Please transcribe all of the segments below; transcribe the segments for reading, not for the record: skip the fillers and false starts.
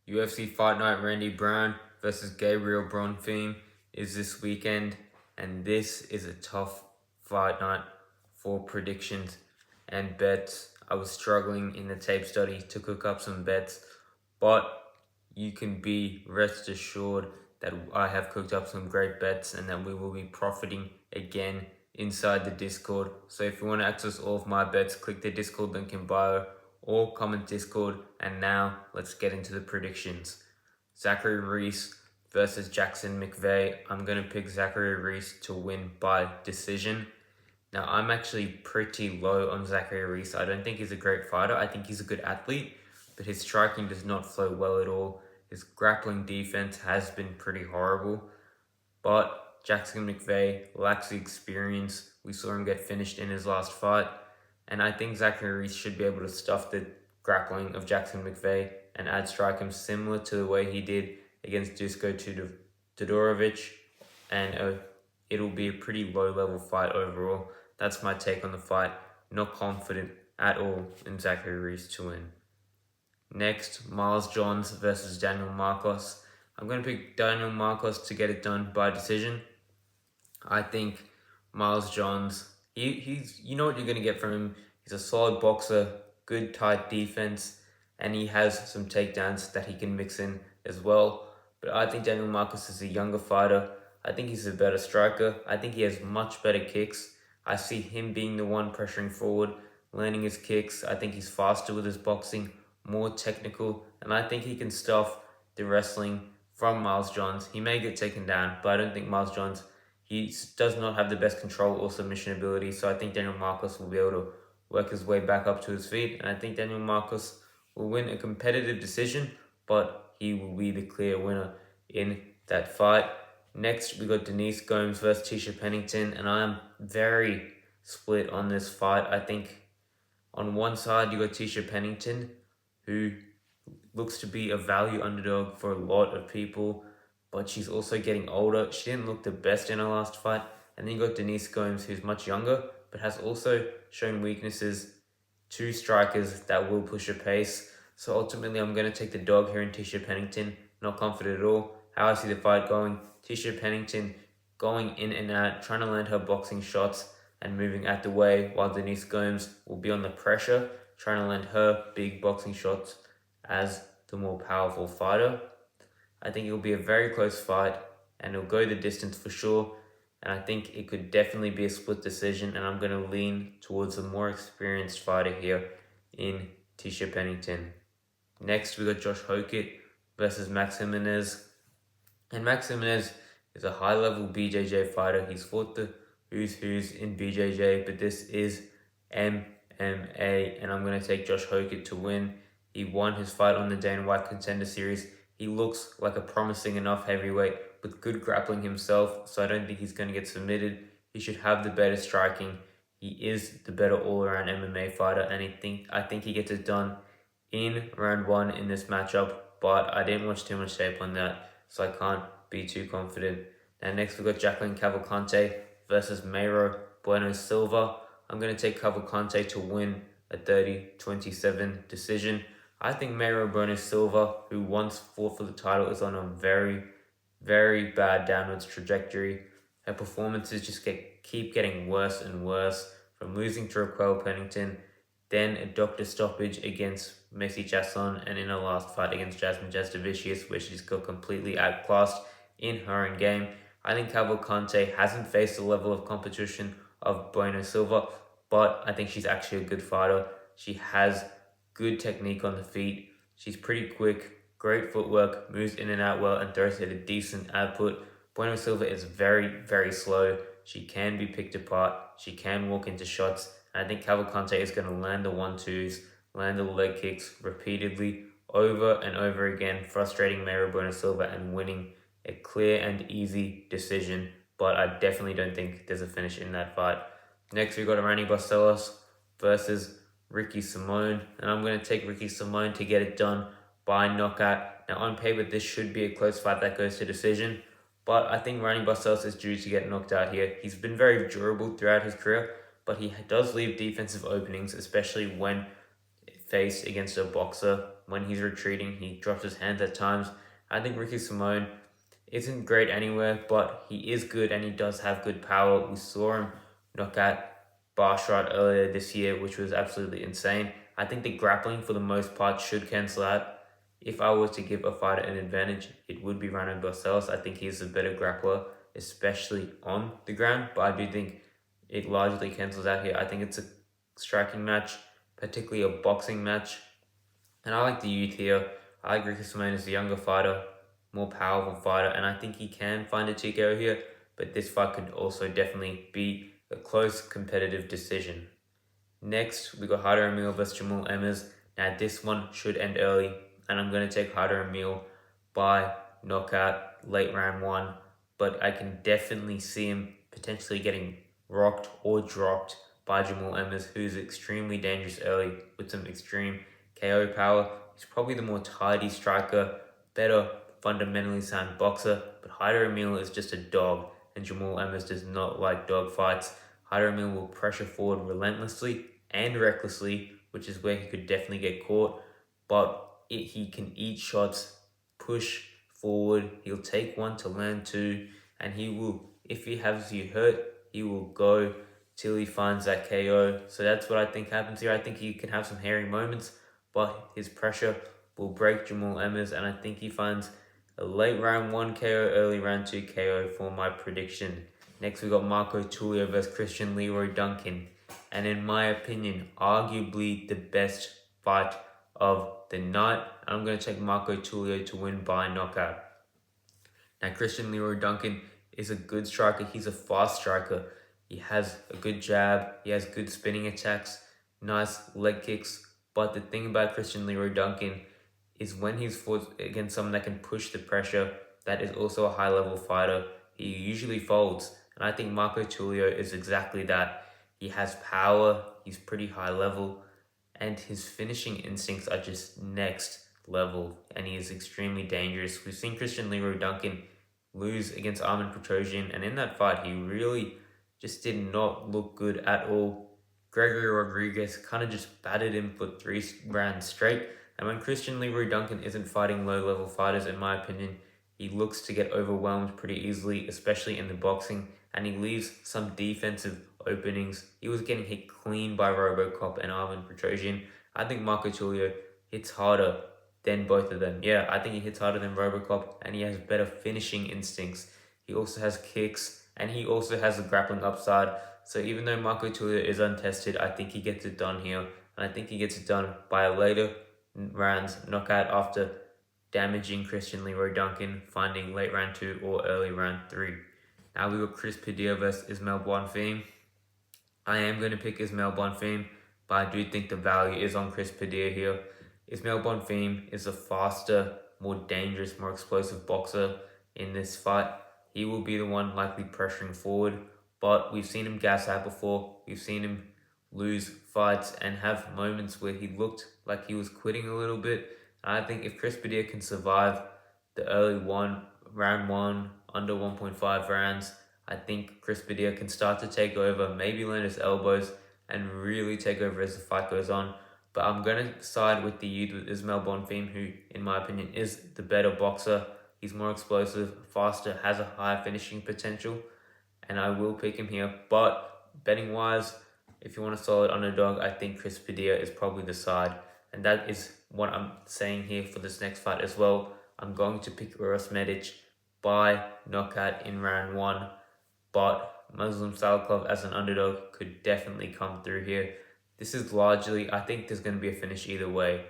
UFC Fight Night Randy Brown versus Gabriel Bonfim is this weekend, and this is a tough fight night for predictions and bets. I was struggling in the tape study to cook up some bets, but you can be rest assured that I have cooked up some great bets and that we will be profiting again inside the Discord. So if you want to access all of my bets, click the Discord link in bio or comment Discord. And now let's get into the predictions. Zachary Reese versus Jackson McVeigh. I'm going to pick Zachary Reese to win by decision. Now, I'm actually pretty low on Zachary Reese. I don't think he's a great fighter. I think he's a good athlete, but his striking does not flow well at all. His grappling defense has been pretty horrible, but Jackson McVeigh lacks the experience. We saw him get finished in his last fight, and I think Zachary Reese should be able to stuff the grappling of Jackson McVeigh and strike him similar to the way he did against Dusko Todorovic, and it'll be a pretty low-level fight overall. That's my take on the fight. Not confident at all in Zachary Reese to win. Next, Miles Johns versus Daniel Marcos. I'm going to pick Daniel Marcos to get it done by decision. I think Miles Johns, he's you know what you're going to get from him. He's a solid boxer, good tight defense, and he has some takedowns that he can mix in as well. But I think Daniel Marcos is a younger fighter. I think he's a better striker. I think he has much better kicks. I see him being the one pressuring forward, learning his kicks. I think he's faster with his boxing, more technical, and I think he can stuff the wrestling from Miles Johns. He may get taken down, but I don't think Miles Johns, he does not have the best control or submission ability, so I think Daniel Marcos will be able to work his way back up to his feet, and I think Daniel Marcos will win a competitive decision, but he will be the clear winner in that fight. Next, we got Denise Gomes versus Tisha Pennington, and I am very split on this fight. I think on one side, you got Tisha Pennington, who looks to be a value underdog for a lot of people, but she's also getting older. She didn't look the best in her last fight. And then you got Denise Gomes, who's much younger, but has also shown weaknesses to strikers that will push her pace. So ultimately, I'm going to take the dog here in Tisha Pennington. Not confident at all. How I see the fight going, Tisha Pennington going in and out, trying to land her boxing shots and moving out the way, while Denise Gomes will be on the pressure, trying to land her big boxing shots as the more powerful fighter. I think it'll be a very close fight and it'll go the distance for sure. And I think it could definitely be a split decision, and I'm going to lean towards a more experienced fighter here in Tisha Pennington. Next, we got Josh Hokett versus Max Jimenez. And Max Jimenez is a high-level BJJ fighter. He's fought the who's in BJJ, but this is MMA, and I'm going to take Josh Hokett to win. He won his fight on the Dana White Contender Series. He looks like a promising enough heavyweight with good grappling himself, so I don't think he's going to get submitted. He should have the better striking. He is the better all-around MMA fighter, and I think he gets it done in round one in this matchup, but I didn't watch too much tape on that, so I can't be too confident. Now next we got Jacqueline Cavalcante versus Mayra Bueno Silva. I'm going to take Cavalcante to win a 30-27 decision. I think Mayra Bueno Silva, who once fought for the title, is on a very, very bad downwards trajectory. Her performances just keep getting worse and worse, from losing to Raquel Pennington, then a doctor stoppage against Messi Chasson, and in her last fight against Jasmine Jastovicius, where she just got completely outclassed in her own game. I think Cavalcante hasn't faced the level of competition of Bueno Silva, but I think she's actually a good fighter. She has good technique on the feet. She's pretty quick, great footwork, moves in and out well, and throws at a decent output. Bueno Silva is very, very slow. She can be picked apart. She can walk into shots. And I think Cavalcante is going to land the 1-2s, land the leg kicks repeatedly, over and over again, frustrating Mayra Bueno Silva and winning a clear and easy decision. But I definitely don't think there's a finish in that fight. Next, we got Rani Barcelos versus Ricky Simone, and I'm going to take Ricky Simone to get it done by knockout. Now, on paper, this should be a close fight that goes to decision, but I think Rani Barcelos is due to get knocked out here. He's been very durable throughout his career, but he does leave defensive openings, especially when faced against a boxer. when he's retreating. He drops his hands at times. I think Ricky Simone isn't great anywhere, but he is good and he does have good power. We saw him knock out Barshot earlier this year, which was absolutely insane. I think the grappling for the most part should cancel out. If I were to give a fighter an advantage, it would be Ryan Barcelos. I think he's a better grappler, especially on the ground, but I do think it largely cancels out here. I think it's a striking match, particularly a boxing match. And I like the youth here. I like Ricky Simone as a younger fighter, more powerful fighter, and I think he can find a TKO here. But this fight could also definitely be a close competitive decision. Next, we got Harder Emil versus Jamal Emmers. Now, this one should end early, and I'm going to take Harder Emil by knockout late round one. But I can definitely see him potentially getting rocked or dropped by Jamal Emmers, who's extremely dangerous early with some extreme KO power. He's probably the more tidy striker, better fundamentally sound boxer, but Harder Emil is just a dog, and Jamal Emmers does not like dog fights. Harder Emil will pressure forward relentlessly and recklessly, which is where he could definitely get caught. But he can eat shots, push forward. He'll take one to land two, and he will, if he has you hurt, he will go till he finds that KO. So that's what I think happens here. I think he can have some hairy moments, but his pressure will break Jamal Emmers, and I think he finds a late round 1 KO, early round 2 KO for my prediction. Next, we got Marco Tulio versus Christian Leroy Duncan. And in my opinion, arguably the best fight of the night. I'm going to take Marco Tulio to win by knockout. Now, Christian Leroy Duncan is a good striker. He's a fast striker. He has a good jab. He has good spinning attacks, nice leg kicks. But the thing about Christian Leroy Duncan is when he's fought against someone that can push the pressure, that is also a high-level fighter, he usually folds. And I think Marco Tulio is exactly that. He has power, he's pretty high level, and his finishing instincts are just next level, and he is extremely dangerous. We've seen Christian Leroy Duncan lose against Armin Petrosian, and in that fight, he really just did not look good at all. Gregory Rodriguez kind of just battered him for 3 rounds straight, and when Christian Leroy Duncan isn't fighting low-level fighters, in my opinion, he looks to get overwhelmed pretty easily, especially in the boxing, and he leaves some defensive openings. He was getting hit clean by Robocop and Armin Petrosian. I think Marco Tulio hits harder than both of them. Yeah, I think he hits harder than Robocop, and he has better finishing instincts. He also has kicks, and he also has a grappling upside. So even though Marco Tulio is untested, I think he gets it done here, and I think he gets it done by a later rounds knockout after damaging Christian Leroy Duncan, finding late round 2 or early round 3. Now we got Chris Padilla versus Ismael Bonfim. I am going to pick Ismael Bonfim, but I do think the value is on Chris Padilla here. Ismael Bonfim is a faster, more dangerous, more explosive boxer in this fight. He will be the one likely pressuring forward, but we've seen him gas out before. We've seen him lose fights and have moments where he looked like he was quitting a little bit. And I think if Chris Padilla can survive the early round 1, under 1.5 rounds, I think Chris Padilla can start to take over, maybe land his elbows, and really take over as the fight goes on. But I'm going to side with the youth, with Ismael Bonfim, who, in my opinion, is the better boxer. He's more explosive, faster, has a higher finishing potential, and I will pick him here. But betting-wise, if you want a solid underdog, I think Chris Padilla is probably the side. And that is what I'm saying here for this next fight as well. I'm going to pick Uros Medic by knockout in round 1. But Muslim Salikov as an underdog could definitely come through here. This is largely, I think there's going to be a finish either way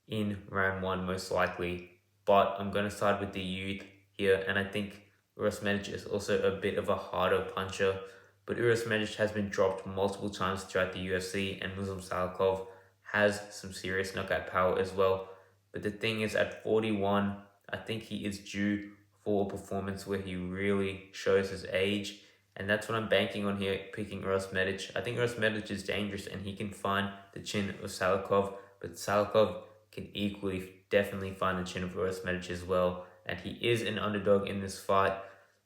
in round 1 most likely. But I'm going to side with the youth here, and I think Uros Medic is also a bit of a harder puncher. But Uros Medic has been dropped multiple times throughout the UFC, and Muslim Salikov has some serious knockout power as well. But the thing is, at 41, I think he is due for a performance where he really shows his age. And that's what I'm banking on here, picking Uros Medic. I think Uros Medic is dangerous and he can find the chin of Salikov, but Salikov can equally definitely find the chin of Uros Medic as well. And he is an underdog in this fight.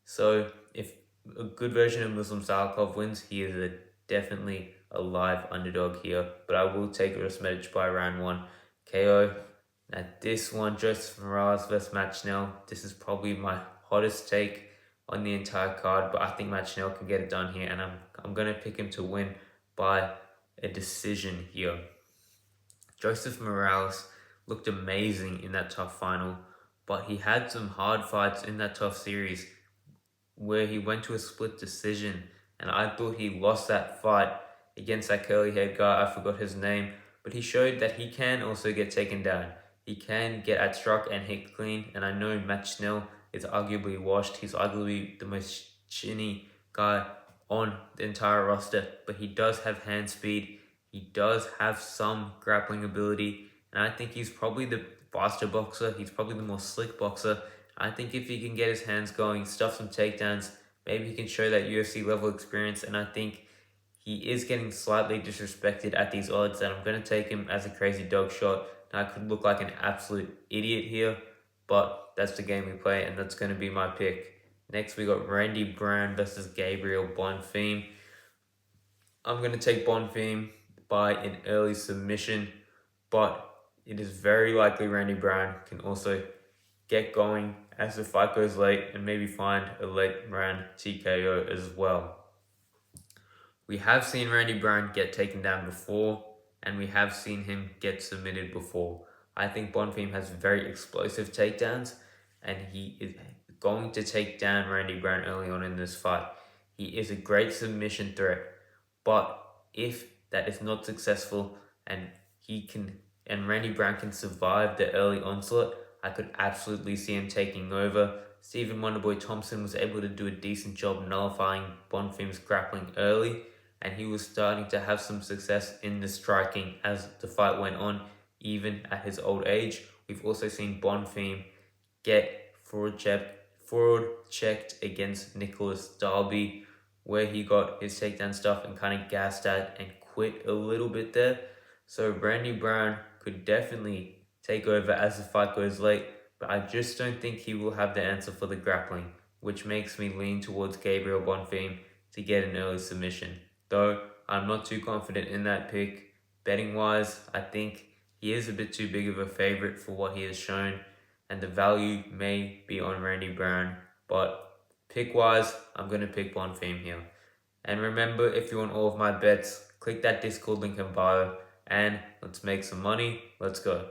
So if a good version of Muslim Salikov wins, he is definitely a live underdog here. But I will take Uros Medic by round 1 KO. Now this one, Joseph Morales versus Matt Schnell. This is probably my hottest take on the entire card, but I think Matt Schnell can get it done here, and I'm gonna pick him to win by a decision here. Joseph Morales looked amazing in that tough final, but he had some hard fights in that tough series where he went to a split decision, and I thought he lost that fight against that curly haired guy. I forgot his name, but he showed that he can also get taken down. He can get at struck and hit clean, and I know Matt Schnell is arguably washed. He's arguably the most chinny guy on the entire roster, but he does have hand speed. He does have some grappling ability, and I think he's probably the faster boxer. He's probably the more slick boxer. I think if he can get his hands going, stuff some takedowns, maybe he can show that UFC level experience. And I think he is getting slightly disrespected at these odds, and I'm going to take him as a crazy dog shot. Now, I could look like an absolute idiot here, but that's the game we play, and that's going to be my pick. Next, we got Randy Brown versus Gabriel Bonfim. I'm going to take Bonfim by an early submission, but it is very likely Randy Brown can also get going as the fight goes late and maybe find a late round TKO as well. We have seen Randy Brown get taken down before, and we have seen him get submitted before. I think Bonfim has very explosive takedowns, and he is going to take down Randy Brown early on in this fight. He is a great submission threat, but if that is not successful and Randy Brown can survive the early onslaught, I could absolutely see him taking over. Stephen Wonderboy Thompson was able to do a decent job nullifying Bonfim's grappling early, and he was starting to have some success in the striking as the fight went on, even at his old age. We've also seen Bonfim get forward checked against Nicholas Darby, where he got his takedown stuff and kind of gassed out and quit a little bit there. So Randy Brown could definitely take over as the fight goes late, but I just don't think he will have the answer for the grappling, which makes me lean towards Gabriel Bonfim to get an early submission. Though I'm not too confident in that pick. Betting wise, I think he is a bit too big of a favorite for what he has shown, and the value may be on Randy Brown, but pick wise, I'm going to pick Bonfim here. And remember, if you want all of my bets, click that Discord link in bio, and let's make some money. Let's go.